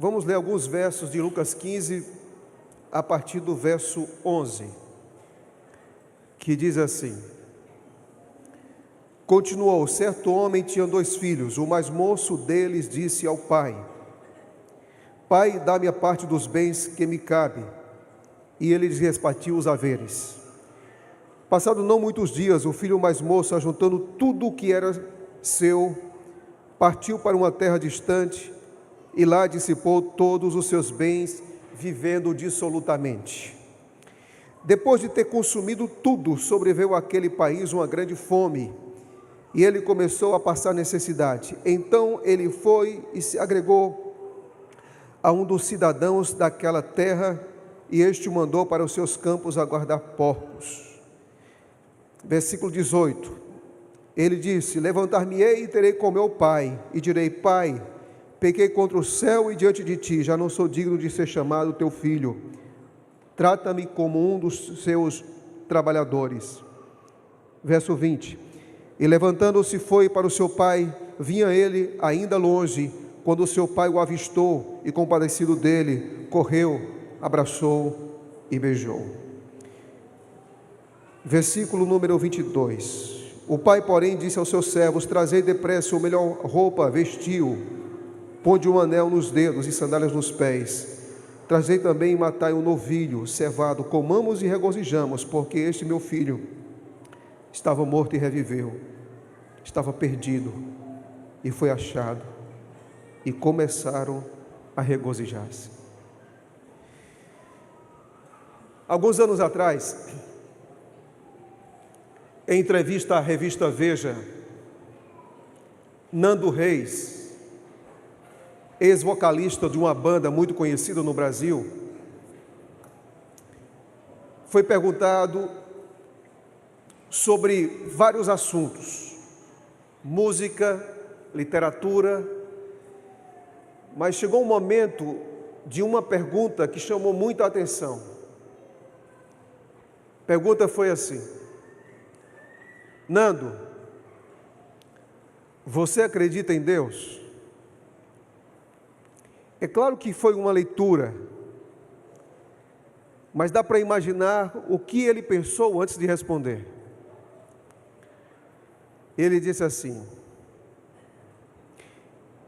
Vamos ler alguns versos de Lucas 15, a partir do verso 11, que diz assim: Continuou, certo homem tinha 2 filhos, o mais moço deles disse ao pai: Pai, dá-me a parte dos bens que me cabe. E ele lhes repartiu os haveres. Passado não muitos dias, o filho mais moço, ajuntando tudo o que era seu, partiu para uma terra distante e lá dissipou todos os seus bens, vivendo dissolutamente. Depois de ter consumido tudo, sobreveio àquele país uma grande fome, e ele começou a passar necessidade. Então ele foi e se agregou a um dos cidadãos daquela terra, e este o mandou para os seus campos a guardar porcos. Versículo 18, ele disse: Levantar-me-ei e terei com meu pai, e direi: Pai, pequei contra o céu e diante de ti, já não sou digno de ser chamado teu filho. Trata-me como um dos seus trabalhadores. Verso 20, e levantando-se foi para o seu pai. Vinha ele ainda longe, quando o seu pai o avistou, e compadecido dele, correu, abraçou e beijou. Versículo número 22, o pai, porém, disse aos seus servos: Trazei depressa a melhor roupa, vestiu, ponde um anel nos dedos e sandálias nos pés. Trazei também e matai um novilho cevado, comamos e regozijamos, porque este meu filho estava morto e reviveu, estava perdido e foi achado. E começaram a regozijar-se. Alguns anos atrás, em entrevista à revista Veja, Nando Reis, ex-vocalista de uma banda muito conhecida no Brasil, foi perguntado sobre vários assuntos: música, literatura, mas chegou um momento de uma pergunta que chamou muito a atenção. A pergunta foi assim: Nando, você acredita em Deus? É claro que foi uma leitura, mas dá para imaginar o que ele pensou antes de responder. Ele disse assim: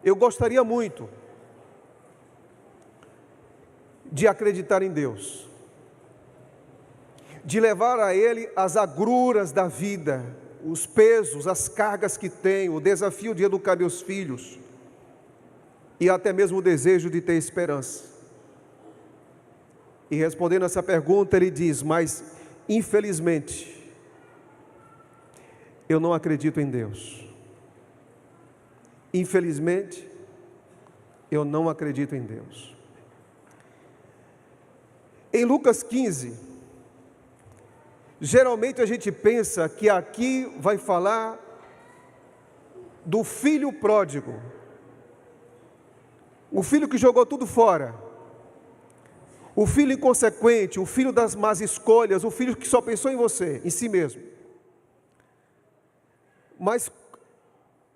eu gostaria muito de acreditar em Deus, de levar a Ele as agruras da vida, os pesos, as cargas que tenho, o desafio de educar meus filhos, e até mesmo o desejo de ter esperança. E respondendo essa pergunta, ele diz: mas, infelizmente, eu não acredito em Deus. Infelizmente, eu não acredito em Deus. Em Lucas 15, geralmente a gente pensa que aqui vai falar do filho pródigo, o filho que jogou tudo fora, o filho inconsequente, o filho das más escolhas, o filho que só pensou em você, em si mesmo. Mas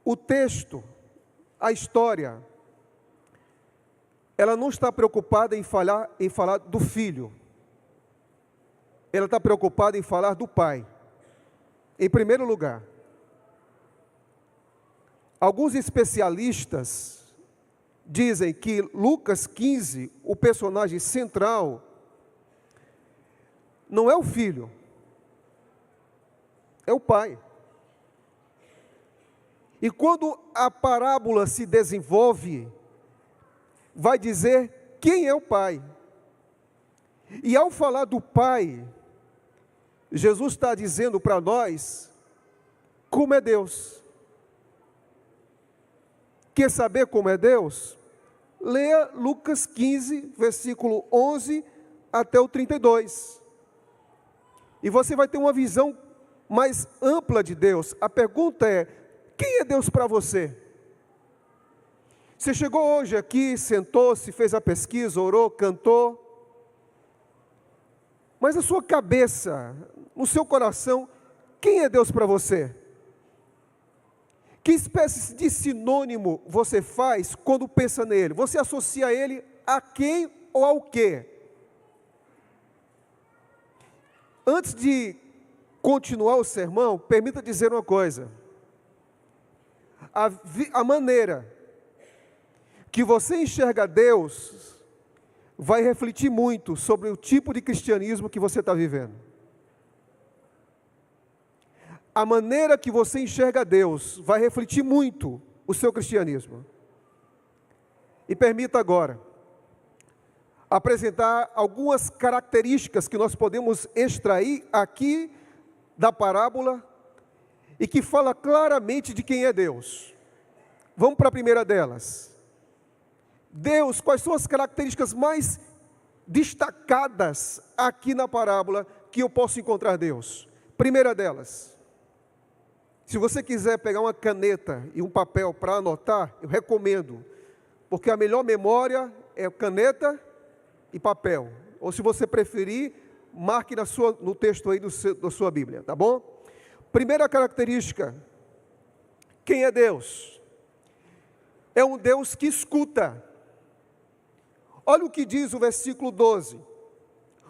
o texto, a história, ela não está preocupada em falar do filho. Ela está preocupada em falar do pai. Em primeiro lugar, alguns especialistas dizem que Lucas 15, o personagem central, não é o filho, é o pai. E quando a parábola se desenvolve, vai dizer quem é o pai. E ao falar do pai, Jesus está dizendo para nós como é Deus. Quer saber como é Deus? Leia Lucas 15, versículo 11 até o 32. E você vai ter uma visão mais ampla de Deus. A pergunta é: quem é Deus para você? Você chegou hoje aqui, sentou-se, fez a pesquisa, orou, cantou. Mas na sua cabeça, no seu coração, quem é Deus para você? Que espécie de sinônimo você faz quando pensa nele? Você associa ele a quem ou ao quê? Antes de continuar o sermão, permita dizer uma coisa. A maneira que você enxerga Deus vai refletir muito sobre o tipo de cristianismo que você está vivendo. A maneira que você enxerga Deus vai refletir muito o seu cristianismo. E permita agora apresentar algumas características que nós podemos extrair aqui da parábola e que fala claramente de quem é Deus. Vamos para a primeira delas. Deus, quais são as características mais destacadas aqui na parábola que eu posso encontrar Deus? Primeira delas, se você quiser pegar uma caneta e um papel para anotar, eu recomendo, porque a melhor memória é caneta e papel. Ou se você preferir, marque no texto aí da sua Bíblia, tá bom? Primeira característica, quem é Deus? É um Deus que escuta. Olha o que diz o versículo 12.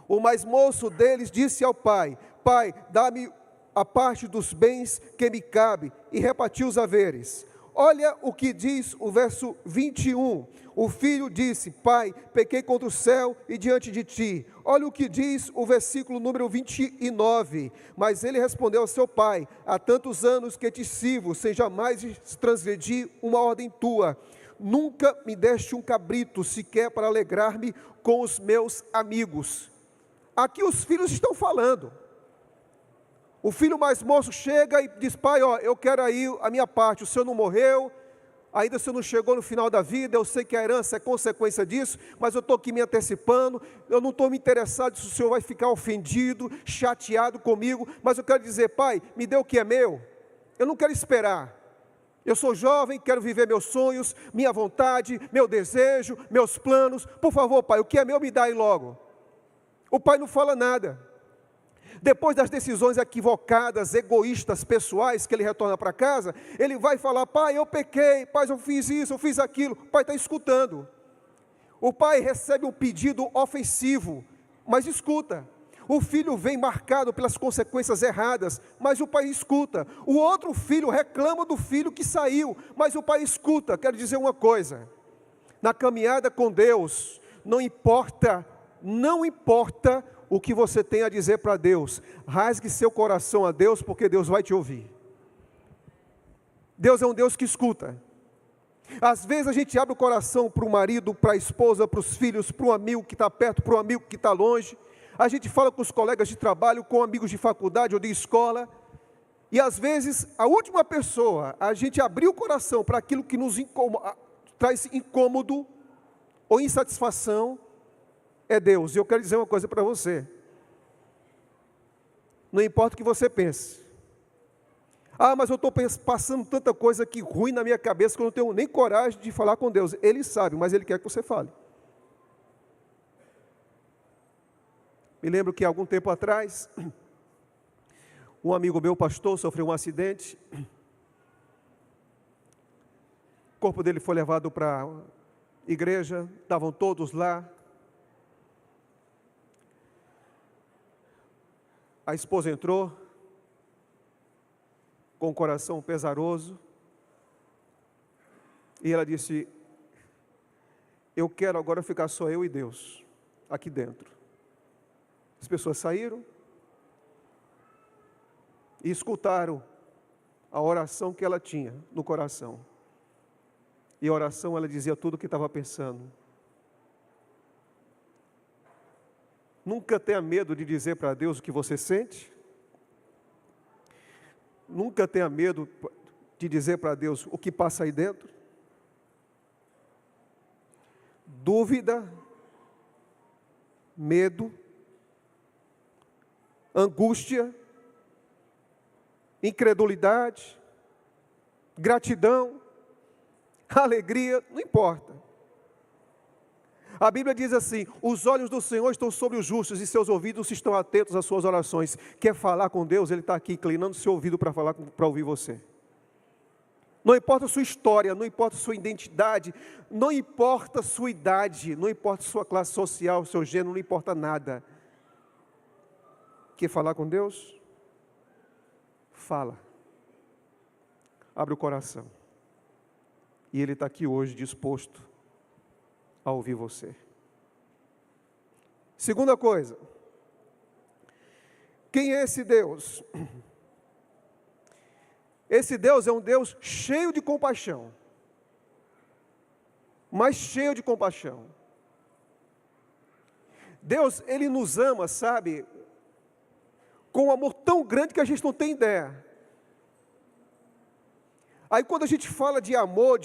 O mais moço deles disse ao pai: Pai, dá-me a parte dos bens que me cabe, e repartiu os haveres. Olha o que diz o verso 21. O filho disse: Pai, pequei contra o céu e diante de ti. Olha o que diz o versículo número 29. Mas ele respondeu ao seu pai: há tantos anos que te sirvo, sem jamais transgredir uma ordem tua. Nunca me deste um cabrito, sequer para alegrar-me com os meus amigos. Aqui os filhos estão falando. O filho mais moço chega e diz: Pai, eu quero aí a minha parte, o senhor não morreu, ainda o senhor não chegou no final da vida, eu sei que a herança é consequência disso, mas eu estou aqui me antecipando, eu não estou me interessado se o senhor vai ficar ofendido, chateado comigo, mas eu quero dizer: Pai, me dê o que é meu, eu não quero esperar, eu sou jovem, quero viver meus sonhos, minha vontade, meu desejo, meus planos, por favor, Pai, o que é meu me dá aí logo. O pai não fala nada. Depois das decisões equivocadas, egoístas, pessoais, que ele retorna para casa, ele vai falar: Pai, eu pequei, pai, eu fiz isso, eu fiz aquilo. O pai está escutando. O pai recebe um pedido ofensivo, mas escuta. O filho vem marcado pelas consequências erradas, mas o pai escuta. O outro filho reclama do filho que saiu, mas o pai escuta. Quero dizer uma coisa: na caminhada com Deus, não importa o que você tem a dizer para Deus, rasgue seu coração a Deus, porque Deus vai te ouvir. Deus é um Deus que escuta. Às vezes a gente abre o coração para o marido, para a esposa, para os filhos, para um amigo que está perto, para um amigo que está longe. A gente fala com os colegas de trabalho, com amigos de faculdade ou de escola. E às vezes a última pessoa, a gente abrir o coração para aquilo que nos traz incômodo ou insatisfação, é Deus. E eu quero dizer uma coisa para você: não importa o que você pense. Mas eu estou passando tanta coisa aqui ruim na minha cabeça que eu não tenho nem coragem de falar com Deus. Ele sabe, mas Ele quer que você fale. Me lembro que algum tempo atrás, um amigo meu, pastor, sofreu um acidente. O corpo dele foi levado para a igreja, estavam todos lá. A esposa entrou, com o coração pesaroso, e ela disse: eu quero agora ficar só eu e Deus, aqui dentro. As pessoas saíram, e escutaram a oração que ela tinha no coração. E a oração, ela dizia tudo o que estava pensando. Nunca tenha medo de dizer para Deus o que você sente. Nunca tenha medo de dizer para Deus o que passa aí dentro. Dúvida, medo, angústia, incredulidade, gratidão, alegria, não importa. A Bíblia diz assim: os olhos do Senhor estão sobre os justos e seus ouvidos estão atentos às suas orações. Quer falar com Deus? Ele está aqui inclinando seu ouvido para ouvir você. Não importa a sua história, não importa a sua identidade, não importa a sua idade, não importa a sua classe social, o seu gênero, não importa nada. Quer falar com Deus? Fala. Abre o coração. E Ele está aqui hoje disposto a ouvir você. Segunda coisa. Quem é esse Deus? Esse Deus é um Deus cheio de compaixão. Mas cheio de compaixão. Deus, Ele nos ama, sabe, com um amor tão grande que a gente não tem ideia. Aí quando a gente fala de amor,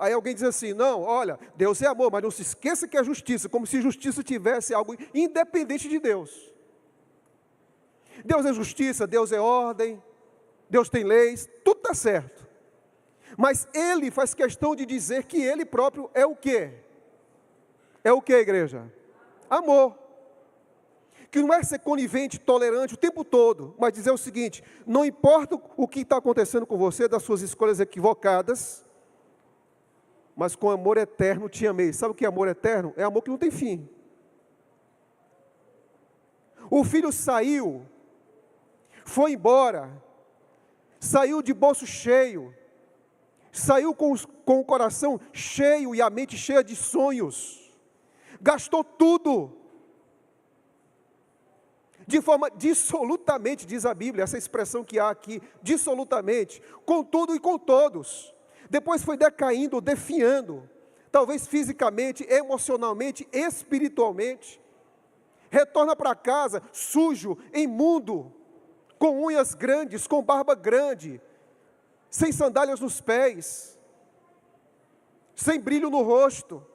aí alguém diz assim, não, olha, Deus é amor, mas não se esqueça que é justiça, como se justiça tivesse algo independente de Deus. Deus é justiça, Deus é ordem, Deus tem leis, tudo está certo. Mas Ele faz questão de dizer que Ele próprio é o quê? É o quê, igreja? Amor. Que não é ser conivente, tolerante o tempo todo, mas dizer o seguinte, não importa o que está acontecendo com você, das suas escolhas equivocadas, mas com amor eterno te amei. Sabe o que é amor eterno? É amor que não tem fim. O filho saiu, foi embora, saiu de bolso cheio, saiu com o coração cheio e a mente cheia de sonhos, gastou tudo, de forma dissolutamente, diz a Bíblia, essa expressão que há aqui, dissolutamente, com tudo e com todos. Depois foi decaindo, definhando, talvez fisicamente, emocionalmente, espiritualmente. Retorna para casa sujo, imundo, com unhas grandes, com barba grande, sem sandálias nos pés, sem brilho no rosto.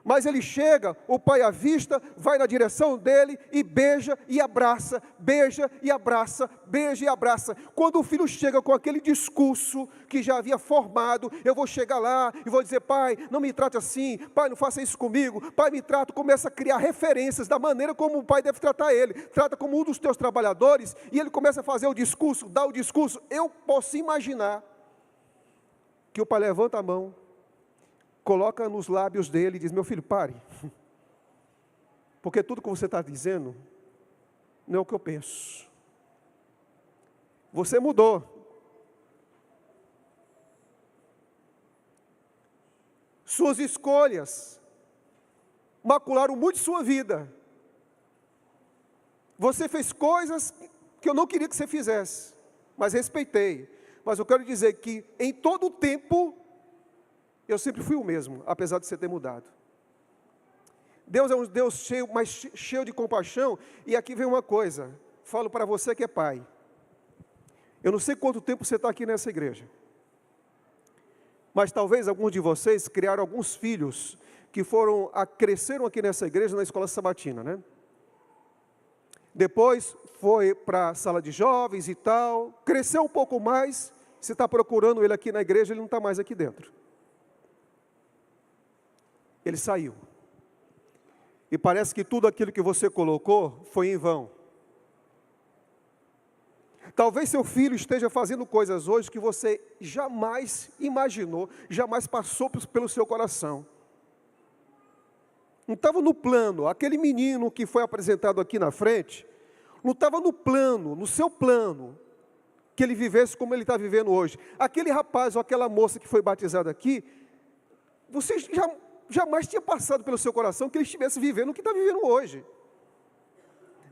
Mas ele chega, o pai avista, vai na direção dele e beija e abraça, beija e abraça, beija e abraça. Quando o filho chega com aquele discurso que já havia formado, eu vou chegar lá e vou dizer, pai, não me trate assim, pai, não faça isso comigo, pai, me trata, começa a criar referências da maneira como o pai deve tratar ele, trata como um dos teus trabalhadores, e ele começa a fazer o discurso, dá o discurso. Eu posso imaginar que o pai levanta a mão, coloca nos lábios dele e diz, meu filho, pare, porque tudo que você está dizendo não é o que eu penso. Você mudou. Suas escolhas macularam muito sua vida. Você fez coisas que eu não queria que você fizesse, mas respeitei. Mas eu quero dizer que em todo o tempo, eu sempre fui o mesmo, apesar de você ter mudado. Deus é um Deus cheio, mas cheio de compaixão. E aqui vem uma coisa, falo para você que é pai. Eu não sei quanto tempo você está aqui nessa igreja, mas talvez alguns de vocês criaram alguns filhos que cresceram aqui nessa igreja, na escola sabatina, né? Depois foi para a sala de jovens e tal, cresceu um pouco mais, você está procurando ele aqui na igreja, ele não está mais aqui dentro. Ele saiu. E parece que tudo aquilo que você colocou foi em vão. Talvez seu filho esteja fazendo coisas hoje que você jamais imaginou, jamais passou pelo seu coração. Não estava no plano. Aquele menino que foi apresentado aqui na frente, não estava no plano, no seu plano, que ele vivesse como ele está vivendo hoje. Aquele rapaz ou aquela moça que foi batizada aqui, você jamais tinha passado pelo seu coração que ele estivesse vivendo o que está vivendo hoje.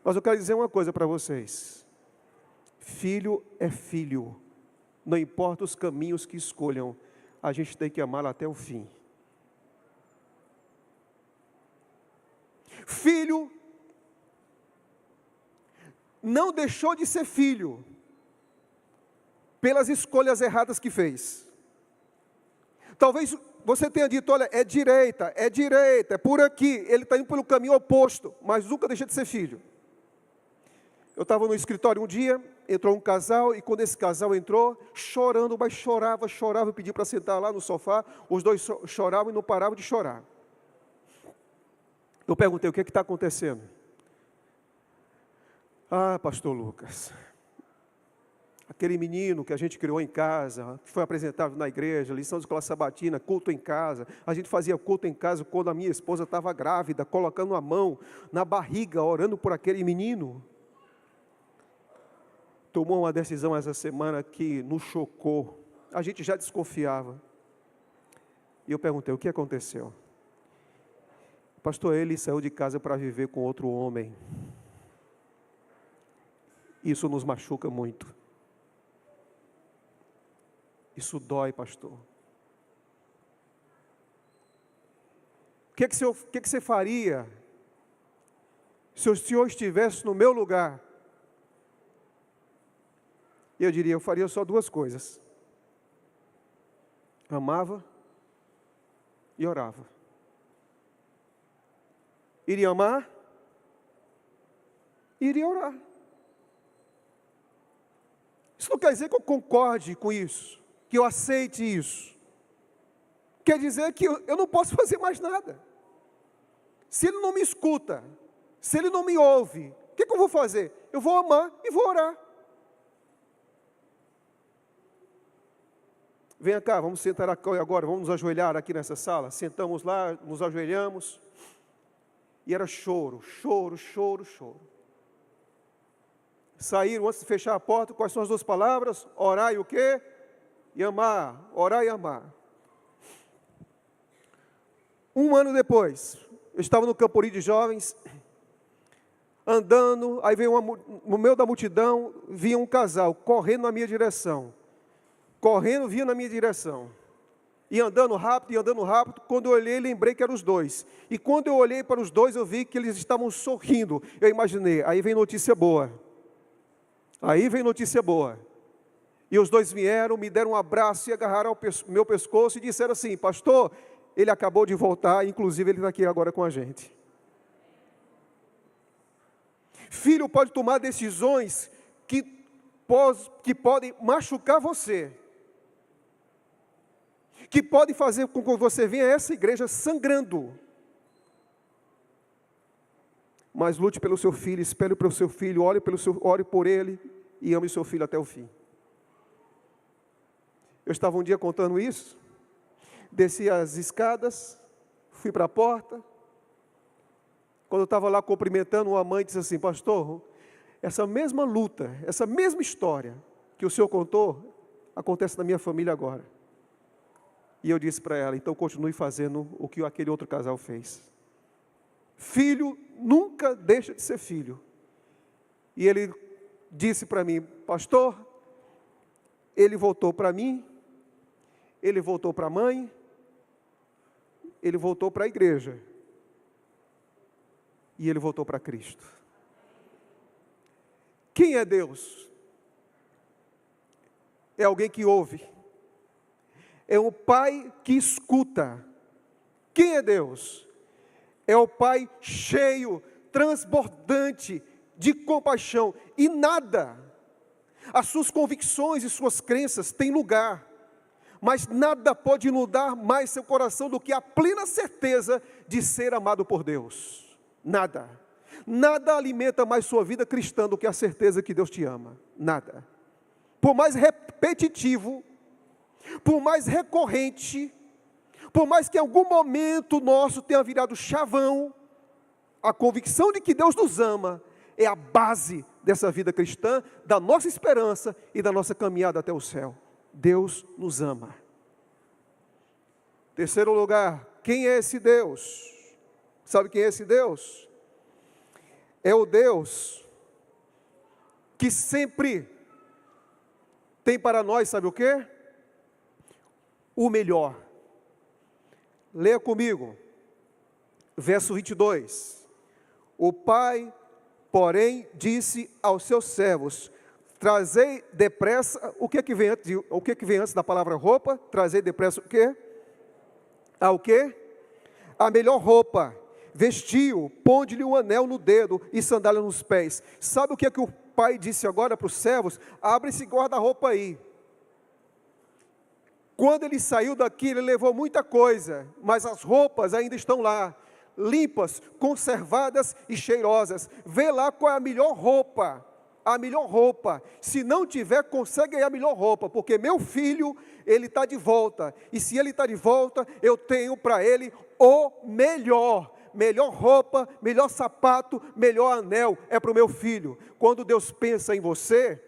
Mas eu quero dizer uma coisa para vocês. Filho é filho. Não importa os caminhos que escolham, a gente tem que amá-lo até o fim. Filho não deixou de ser filho pelas escolhas erradas que fez. Talvez você tenha dito, olha, é direita, é por aqui. Ele está indo pelo caminho oposto, mas nunca deixa de ser filho. Eu estava no escritório um dia, entrou um casal, e quando esse casal entrou, chorando, mas chorava, eu pedi para sentar lá no sofá, os dois choravam e não paravam de chorar. Eu perguntei, o que está acontecendo? Ah, pastor Lucas, Aquele menino que a gente criou em casa, que foi apresentado na igreja, lição de escola sabatina, culto em casa. A gente fazia culto em casa quando a minha esposa estava grávida, colocando a mão na barriga, orando por aquele menino. Tomou uma decisão essa semana que nos chocou. A gente já desconfiava. E eu perguntei, o que aconteceu? Pastor, ele saiu de casa para viver com outro homem. Isso nos machuca muito. Isso dói, pastor. O que você faria se o senhor estivesse no meu lugar? Eu diria, eu faria só duas coisas. Amava e orava. Iria amar, iria orar. Isso não quer dizer que eu concorde com isso, que eu aceite isso. Quer dizer que eu não posso fazer mais nada. Se ele não me escuta, se ele não me ouve, o que eu vou fazer? Eu vou amar e vou orar. Venha cá, vamos sentar aqui agora, vamos nos ajoelhar aqui nessa sala. Sentamos lá, nos ajoelhamos. E era choro, choro, choro, choro. Saíram antes de fechar a porta, quais são as duas palavras? Orar e o quê? E amar, orar e amar. Um ano depois, eu estava no Campori de Jovens, andando, aí veio no meio da multidão, vinha um casal, correndo na minha direção. Correndo, vinha na minha direção. E andando rápido, quando eu olhei, lembrei que eram os dois. E quando eu olhei para os dois, eu vi que eles estavam sorrindo. Eu imaginei, aí vem notícia boa. Aí vem notícia boa. E os dois vieram, me deram um abraço e agarraram o meu pescoço e disseram assim, pastor, ele acabou de voltar, inclusive ele está aqui agora com a gente. Filho pode tomar decisões que podem machucar você. Que pode fazer com que você venha a essa igreja sangrando. Mas lute pelo seu filho, espere pelo seu filho, ore por ele e ame seu filho até o fim. Eu estava um dia contando isso, desci as escadas, fui para a porta. Quando eu estava lá cumprimentando, uma mãe disse assim, pastor, essa mesma luta, essa mesma história que o senhor contou, acontece na minha família agora. E eu disse para ela, então continue fazendo o que aquele outro casal fez. Filho nunca deixa de ser filho. E ele disse para mim, pastor, ele voltou para mim, ele voltou para a mãe, ele voltou para a igreja. E ele voltou para Cristo. Quem é Deus? É alguém que ouve. É um pai que escuta. Quem é Deus? É o pai cheio, transbordante de compaixão. E nada, as suas convicções e suas crenças têm lugar. Mas nada pode inundar mais seu coração do que a plena certeza de ser amado por Deus. Nada. Nada alimenta mais sua vida cristã do que a certeza que Deus te ama. Nada. Por mais repetitivo, por mais recorrente, por mais que em algum momento nosso tenha virado chavão, a convicção de que Deus nos ama é a base dessa vida cristã, da nossa esperança e da nossa caminhada até o céu. Deus nos ama. Terceiro lugar, quem é esse Deus? Sabe quem é esse Deus? É o Deus que sempre tem para nós, sabe o quê? O melhor. Leia comigo, verso 22. O pai, porém, disse aos seus servos, trazei depressa, o que vem antes da palavra roupa? Trazei depressa o quê? O quê? A melhor roupa. Vestiu, ponde-lhe um anel no dedo e sandália nos pés. Sabe o que o pai disse agora para os servos? Abre esse guarda-roupa aí. Quando ele saiu daqui, ele levou muita coisa, mas as roupas ainda estão lá, limpas, conservadas e cheirosas. Vê lá qual é a melhor roupa a melhor roupa. Se não tiver, consegue ganhar a melhor roupa, porque meu filho, ele está de volta. E se ele está de volta, eu tenho para ele o melhor. Melhor roupa, melhor sapato, melhor anel, é para o meu filho. Quando Deus pensa em você,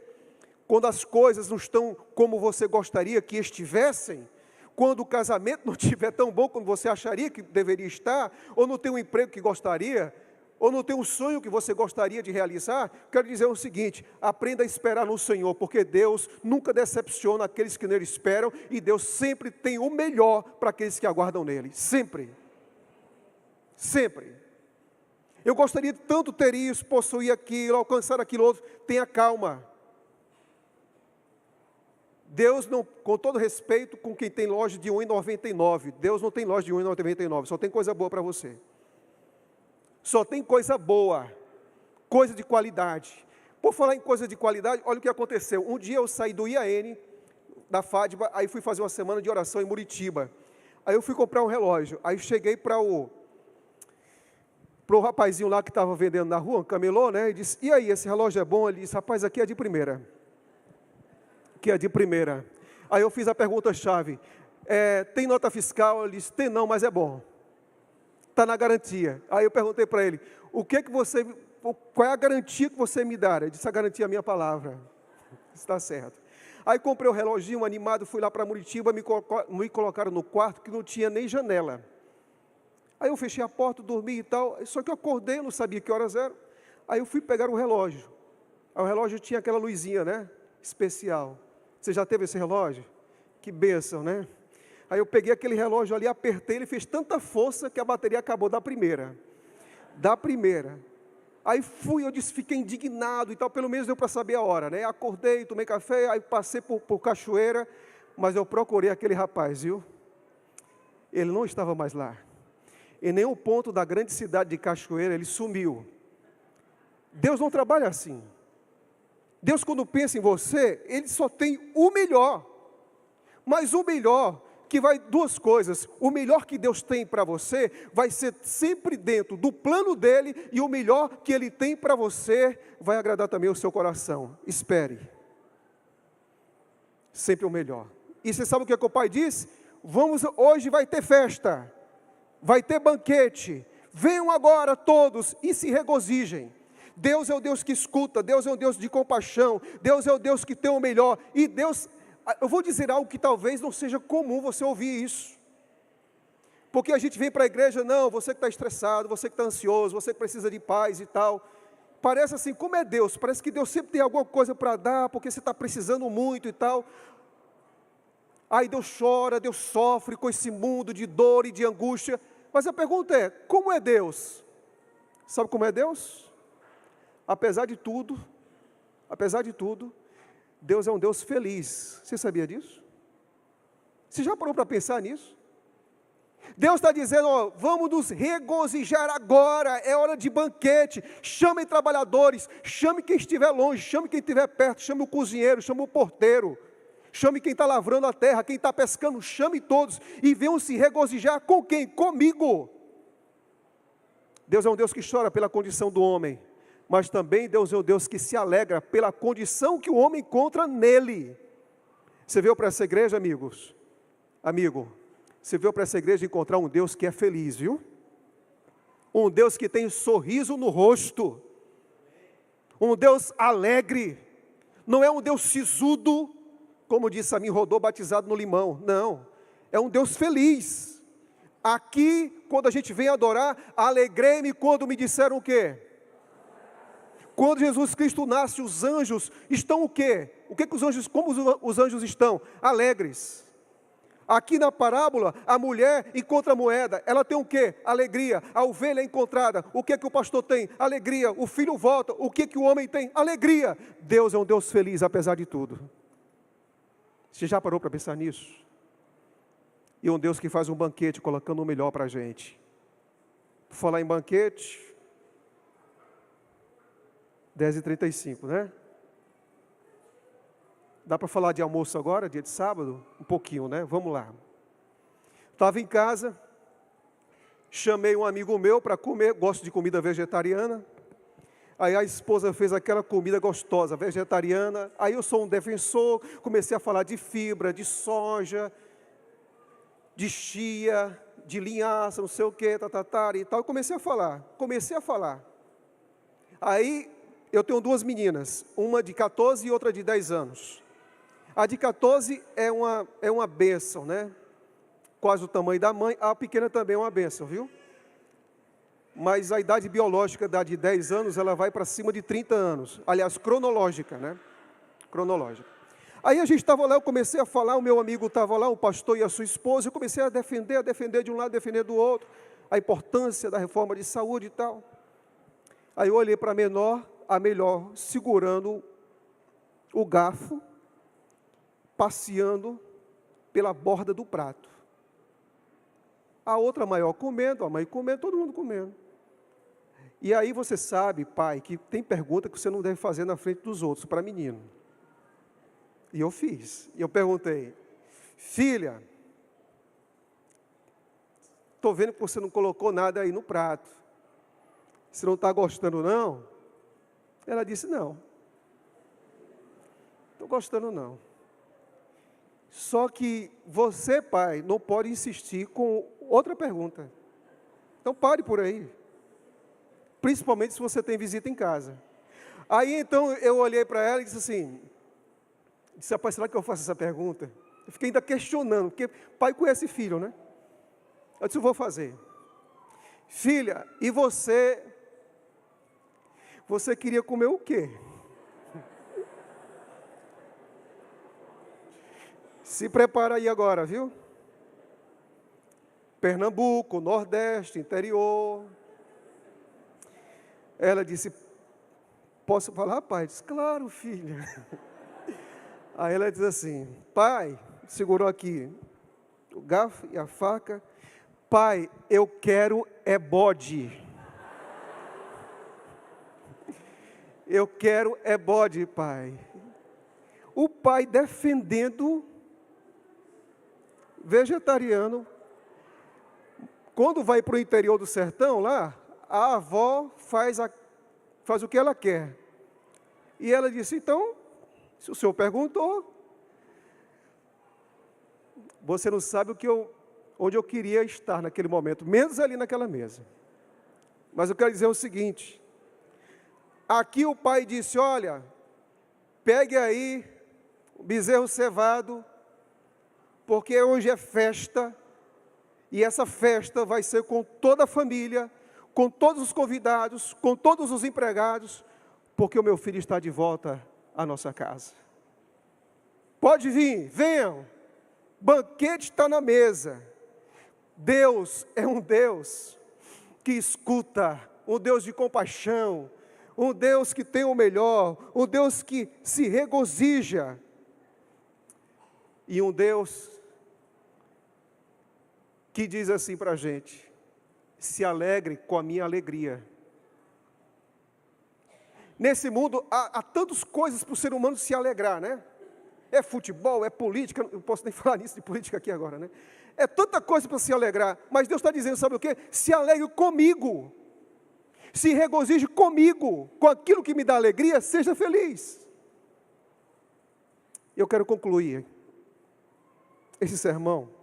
quando as coisas não estão como você gostaria que estivessem, quando o casamento não estiver tão bom como você acharia que deveria estar, ou não tem um emprego que gostaria, ou não tem um sonho que você gostaria de realizar, quero dizer o seguinte: aprenda a esperar no Senhor, porque Deus nunca decepciona aqueles que nele esperam, e Deus sempre tem o melhor para aqueles que aguardam nele, sempre, sempre. Eu gostaria de tanto ter isso, possuir aquilo, alcançar aquilo outro. Tenha calma. Deus não, com todo respeito com quem tem loja de R$ 1,99, Deus não tem loja de R$ 1,99, só tem coisa boa para você. Só tem coisa boa, coisa de qualidade. Por falar em coisa de qualidade, olha o que aconteceu. Um dia eu saí do IAN, da FADBA, aí fui fazer uma semana de oração em Muritiba. Aí eu fui comprar um relógio, aí cheguei para o rapazinho lá que estava vendendo na rua, um camelô, né, e disse: e aí, esse relógio é bom? Ele disse: rapaz, aqui é de primeira. Que é de primeira. Aí eu fiz a pergunta-chave: tem nota fiscal? Ele disse: tem não, mas é bom. Está na garantia. Aí eu perguntei para ele: qual é a garantia que você me dá? Ele disse: a garantia é a minha palavra. Está certo. Aí comprei o reloginho animado, fui lá para Muritiba, me colocaram no quarto que não tinha nem janela. Aí eu fechei a porta, dormi e tal, só que eu acordei, eu não sabia que horas eram. Aí eu fui pegar o relógio. Aí o relógio tinha aquela luzinha, né, especial. Você já teve esse relógio? Que bênção, né? Aí eu peguei aquele relógio ali, apertei, ele fez tanta força que a bateria acabou da primeira. Da primeira. Aí fui, eu disse, fiquei indignado e tal, pelo menos deu para saber a hora, né? Acordei, tomei café, aí passei por Cachoeira, mas eu procurei aquele rapaz, viu? Ele não estava mais lá. Em nenhum ponto da grande cidade de Cachoeira ele sumiu. Deus não trabalha assim. Deus, quando pensa em você, Ele só tem o melhor. Mas o melhor, que vai duas coisas: o melhor que Deus tem para você, vai ser sempre dentro do plano dEle, e o melhor que Ele tem para você, vai agradar também o seu coração. Espere. Sempre o melhor. E você sabe o que o pai disse? Hoje vai ter festa, vai ter banquete, venham agora todos e se regozijem. Deus é o Deus que escuta, Deus é um Deus de compaixão, Deus é o Deus que tem o melhor, e Deus, eu vou dizer algo que talvez não seja comum você ouvir isso, porque a gente vem para a igreja, não, você que está estressado, você que está ansioso, você que precisa de paz e tal, parece assim, como é Deus? Parece que Deus sempre tem alguma coisa para dar, porque você está precisando muito e tal. Aí Deus chora, Deus sofre com esse mundo de dor e de angústia, mas a pergunta é, como é Deus? Sabe como é Deus? Apesar de tudo, Deus é um Deus feliz. Você sabia disso? Você já parou para pensar nisso? Deus está dizendo, ó, vamos nos regozijar agora, é hora de banquete, chamem trabalhadores, chame quem estiver longe, chame quem estiver perto, chame o cozinheiro, chame o porteiro, chame quem está lavrando a terra, quem está pescando, chame todos, e venham se regozijar com quem? Comigo. Deus é um Deus que chora pela condição do homem, mas também Deus é o Deus que se alegra pela condição que o homem encontra nele. Você veio para essa igreja, amigos? Amigo, você veio para essa igreja encontrar um Deus que é feliz, viu? Um Deus que tem sorriso no rosto. Um Deus alegre. Não é um Deus sisudo, como disse Samir Rodô, batizado no limão. Não, é um Deus feliz. Aqui, quando a gente vem adorar, alegrei-me quando me disseram o quê? Quando Jesus Cristo nasce, os anjos estão o quê? Como os anjos estão? Alegres. Aqui na parábola, a mulher encontra a moeda, ela tem o quê? Alegria. A ovelha é encontrada, o que o pastor tem? Alegria. O filho volta, o que o homem tem? Alegria. Deus é um Deus feliz, apesar de tudo. Você já parou para pensar nisso? E um Deus que faz um banquete, colocando o melhor para a gente. Por falar em banquete, 10h35, né? Dá para falar de almoço agora, dia de sábado? Um pouquinho, né? Vamos lá. Estava em casa, chamei um amigo meu para comer, gosto de comida vegetariana. Aí a esposa fez aquela comida gostosa, vegetariana. Aí eu sou um defensor, comecei a falar de fibra, de soja, de chia, de linhaça, não sei o que, e tal. Eu comecei a falar. Aí eu tenho duas meninas, uma de 14 e outra de 10 anos. A de 14 é uma bênção, né? Quase o tamanho da mãe. A pequena também é uma bênção, viu? Mas a idade biológica da de 10 anos, ela vai para cima de 30 anos. Aliás, cronológica, né? Cronológica. Aí a gente estava lá, eu comecei a falar, o meu amigo estava lá, o pastor e a sua esposa, eu comecei a defender de um lado, defender do outro, a importância da reforma de saúde e tal. Aí eu olhei para a melhor, segurando o garfo, passeando pela borda do prato. A outra maior comendo, a mãe comendo, todo mundo comendo. E aí você sabe, pai, que tem pergunta que você não deve fazer na frente dos outros, para menino. E eu fiz. E eu perguntei, filha, estou vendo que você não colocou nada aí no prato. Você não está gostando, não? Ela disse, não. Estou gostando, não. Só que você, pai, não pode insistir com outra pergunta. Então pare por aí. Principalmente se você tem visita em casa. Aí então eu olhei para ela e disse assim, rapaz, será que eu faço essa pergunta? Eu fiquei ainda questionando, porque pai conhece filho, né? Eu disse, eu vou fazer. Filha, e você queria comer o quê? Se prepara aí agora, viu? Pernambuco, Nordeste, interior. Ela disse, posso falar, pai? Eu disse, claro, filha. Aí ela diz assim, pai, segurou aqui o garfo e a faca, pai, eu quero bode. Eu quero bode, pai. O pai defendendo vegetariano. Quando vai para o interior do sertão lá, a avó faz o que ela quer. E ela disse, então, se o senhor perguntou, você não sabe onde eu queria estar naquele momento, menos ali naquela mesa. Mas eu quero dizer o seguinte, aqui o pai disse, olha, pegue aí o bezerro cevado, porque hoje é festa, e essa festa vai ser com toda a família, com todos os convidados, com todos os empregados, porque o meu filho está de volta à nossa casa. Pode vir, venham, banquete está na mesa. Deus é um Deus que escuta, um Deus de compaixão, um Deus que tem o melhor, um Deus que se regozija, e um Deus que diz assim para a gente, se alegre com a minha alegria. Nesse mundo há tantas coisas para o ser humano se alegrar, né? É futebol, é política, não posso nem falar nisso de política aqui agora, né? É tanta coisa para se alegrar, mas Deus está dizendo, sabe o quê? Se alegre comigo, se regozije comigo, com aquilo que me dá alegria, seja feliz. Eu quero concluir esse sermão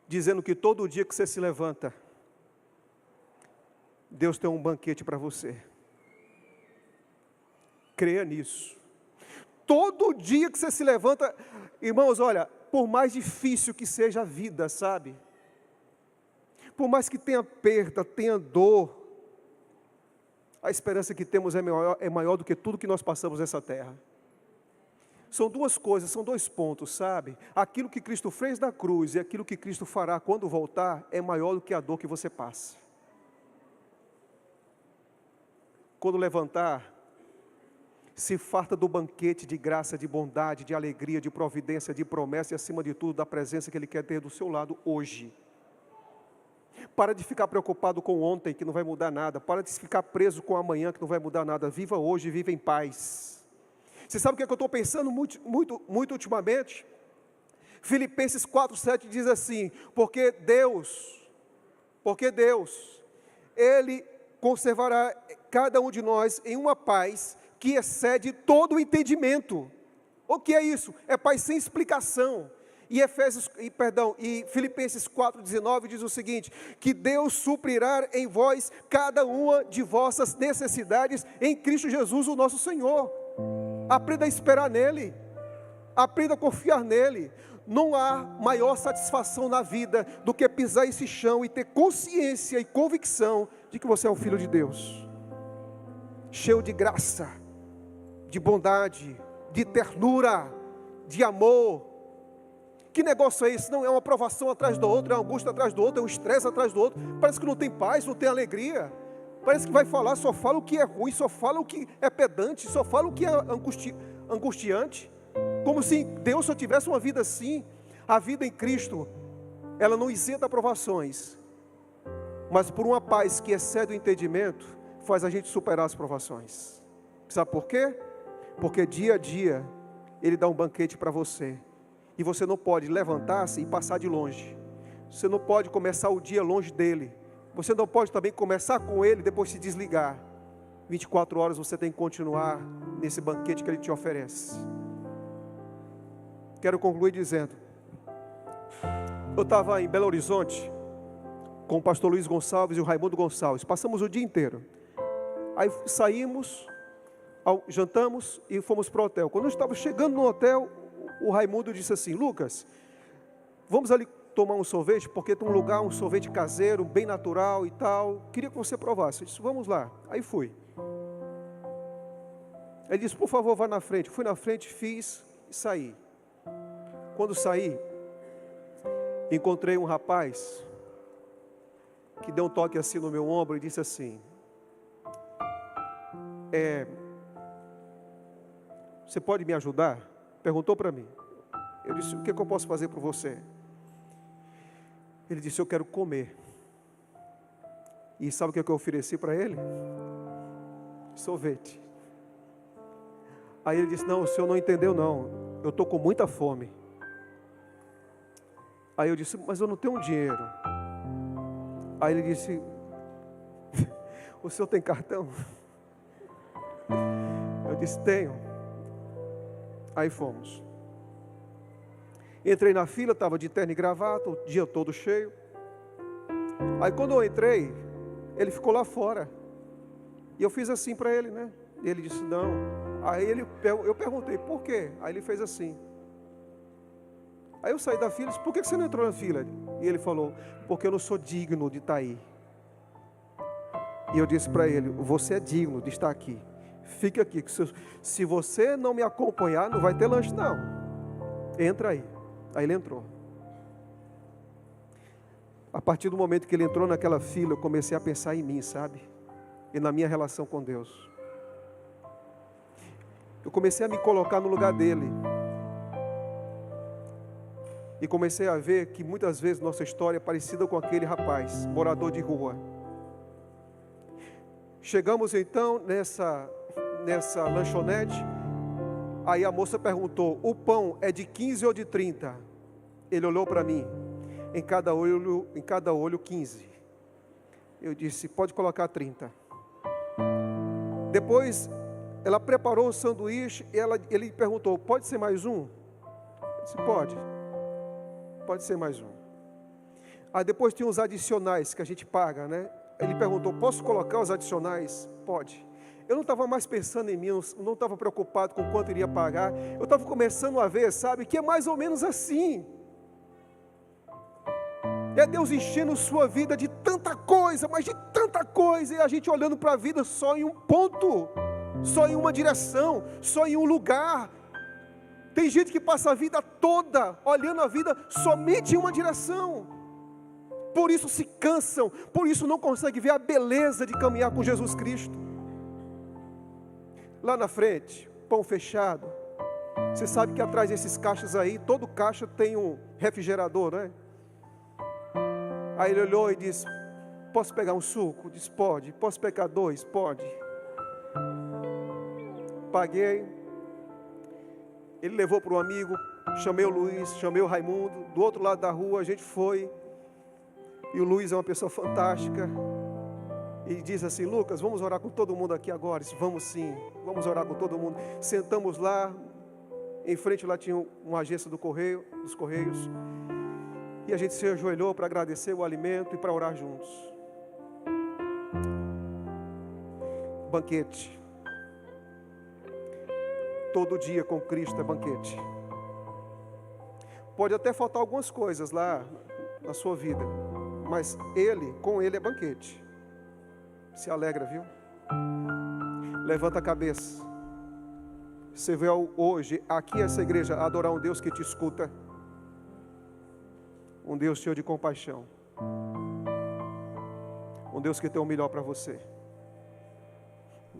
dizendo que todo dia que você se levanta, Deus tem um banquete para você. Creia nisso. Todo dia que você se levanta, irmãos, olha, por mais difícil que seja a vida, sabe? Por mais que tenha perda, tenha dor, a esperança que temos é maior do que tudo que nós passamos nessa terra. São duas coisas, são dois pontos, sabe? Aquilo que Cristo fez na cruz e aquilo que Cristo fará quando voltar é maior do que a dor que você passa. Quando levantar, se farta do banquete de graça, de bondade, de alegria, de providência, de promessa e acima de tudo da presença que Ele quer ter do seu lado hoje. Para de ficar preocupado com ontem que não vai mudar nada, para de ficar preso com amanhã que não vai mudar nada, viva hoje, viva em paz. Você sabe o que é que eu estou pensando muito ultimamente? Filipenses 4,7 diz assim, porque Deus, Ele conservará cada um de nós em uma paz que excede todo o entendimento. O que é isso? É paz sem explicação. E Filipenses 4,19 diz o seguinte: que Deus suprirá em vós cada uma de vossas necessidades em Cristo Jesus, o nosso Senhor. Aprenda a esperar nele, aprenda a confiar nele. Não há maior satisfação na vida do que pisar esse chão e ter consciência e convicção de que você é um filho de Deus, cheio de graça, de bondade, de ternura, de amor. Que negócio é esse? Não é uma provação atrás do outro, é uma angústia atrás do outro, é um estresse atrás do outro. Parece que não tem paz, não tem alegria. Parece que vai falar, só fala o que é ruim, só fala o que é pedante, só fala o que é angustiante. Como se Deus só tivesse uma vida assim. A vida em Cristo, ela não isenta provações, mas por uma paz que excede o entendimento, faz a gente superar as provações. Sabe por quê? Porque dia a dia, Ele dá um banquete para você. E você não pode levantar-se e passar de longe. Você não pode começar o dia longe dEle. Você não pode também começar com Ele e depois se desligar. 24 horas você tem que continuar nesse banquete que Ele te oferece. Quero concluir dizendo, eu estava em Belo Horizonte com o pastor Luiz Gonçalves e o Raimundo Gonçalves. Passamos o dia inteiro. Aí saímos, jantamos e fomos para o hotel. Quando eu estava chegando no hotel, o Raimundo disse assim: Lucas, vamos ali tomar um sorvete, porque tem um lugar, um sorvete caseiro, bem natural e tal. Queria que você provasse. Eu disse, vamos lá. Aí fui. Ele disse, por favor, vá na frente. Fui na frente, fiz e saí. Quando saí, encontrei um rapaz que deu um toque assim no meu ombro e disse assim: você pode me ajudar? Perguntou para mim. Eu disse, o que eu posso fazer por você? Ele disse, eu quero comer. E sabe o que eu ofereci para ele? Sorvete. Aí ele disse, não, o senhor não entendeu não, eu estou com muita fome. Aí eu disse, mas eu não tenho dinheiro. Aí ele disse, o senhor tem cartão? Eu disse, tenho. Aí fomos. Entrei na fila, estava de terno e gravata, o dia todo cheio. Aí quando eu entrei, ele ficou lá fora. E eu fiz assim para ele, né? E ele disse, não. Aí eu perguntei, por quê? Aí ele fez assim. Aí eu saí da fila e disse, por que você não entrou na fila? E ele falou, porque eu não sou digno de estar aí. E eu disse para ele, você é digno de estar aqui. Fica aqui, que se você não me acompanhar, não vai ter lanche não. Entra aí. Aí ele entrou. A partir do momento que ele entrou naquela fila, eu comecei a pensar em mim, sabe? E na minha relação com Deus. Eu comecei a me colocar no lugar dele. E comecei a ver que muitas vezes nossa história é parecida com aquele rapaz, morador de rua. Chegamos então nessa lanchonete. Aí a moça perguntou, o pão é de 15 ou de 30? Ele olhou para mim, em cada olho 15. Eu disse, pode colocar 30. Depois, ela preparou o sanduíche, ele perguntou, pode ser mais um? Eu disse, pode ser mais um. Aí depois tinha os adicionais que a gente paga, né? Ele perguntou, posso colocar os adicionais? Pode. Eu não estava mais pensando em mim, eu não estava preocupado com quanto iria pagar. Eu estava começando a ver, sabe, que é mais ou menos assim. É Deus enchendo sua vida de tanta coisa, mas de tanta coisa, e a gente olhando para a vida só em um ponto, só em uma direção, só em um lugar. Tem gente que passa a vida toda olhando a vida somente em uma direção. Por isso se cansam, por isso não conseguem ver a beleza de caminhar com Jesus Cristo. Lá na frente, pão fechado. Você sabe que atrás desses caixas aí, todo caixa tem um refrigerador, né? Aí ele olhou e disse, posso pegar um suco? Disse, pode. Posso pegar 2? Pode. Paguei. Ele levou para um amigo, chamei o Luiz, chamei o Raimundo. Do outro lado da rua a gente foi. E o Luiz é uma pessoa fantástica. e diz assim: Lucas, vamos orar com todo mundo aqui agora. Eu disse, vamos sim, vamos orar com todo mundo. Sentamos lá, em frente lá tinha uma agência dos Correios, e a gente se ajoelhou para agradecer o alimento e para orar juntos. Banquete. Todo dia com Cristo é banquete. Pode até faltar algumas coisas lá na sua vida, mas com Ele é banquete. Se alegra, viu? Levanta a cabeça. Você vê hoje, aqui essa igreja, adorar um Deus que te escuta. Um Deus cheio de compaixão. Um Deus que tem o melhor para você.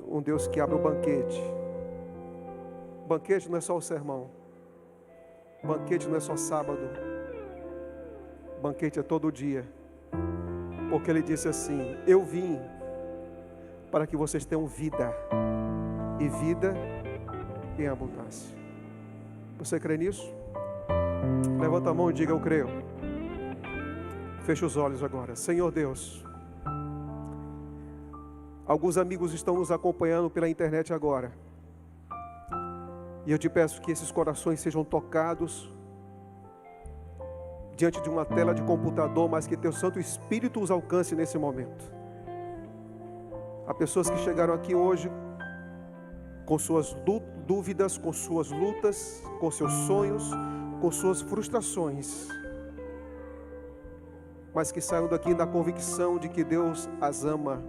Um Deus que abre o banquete. Banquete não é só o sermão. Banquete não é só sábado. Banquete é todo dia. Porque Ele disse assim: eu vim para que vocês tenham vida, e vida em abundância. Você crê nisso? Levanta a mão e diga: eu creio. Feche os olhos agora. Senhor Deus, alguns amigos estão nos acompanhando pela internet agora, e eu te peço que esses corações sejam tocados diante de uma tela de computador, mas que teu Santo Espírito os alcance nesse momento. Há pessoas que chegaram aqui hoje com suas dúvidas, com suas lutas, com seus sonhos, com suas frustrações, mas que saiam daqui da convicção de que Deus as ama,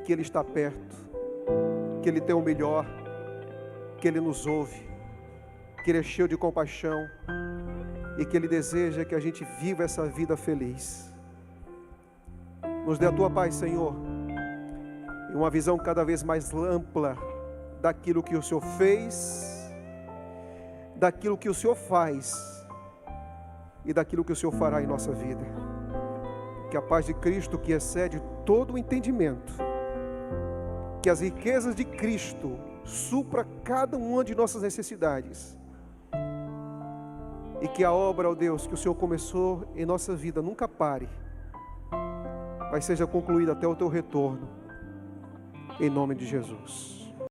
que Ele está perto, que Ele tem o melhor, que Ele nos ouve, que Ele é cheio de compaixão e que Ele deseja que a gente viva essa vida feliz. Nos dê a Tua paz, Senhor, e uma visão cada vez mais ampla daquilo que o Senhor fez, daquilo que o Senhor faz e daquilo que o Senhor fará em nossa vida. Que a paz de Cristo, que excede todo o entendimento, que as riquezas de Cristo supra cada uma de nossas necessidades, e que a obra, ó Deus, que o Senhor começou em nossa vida nunca pare, mas seja concluída até o Teu retorno, em nome de Jesus.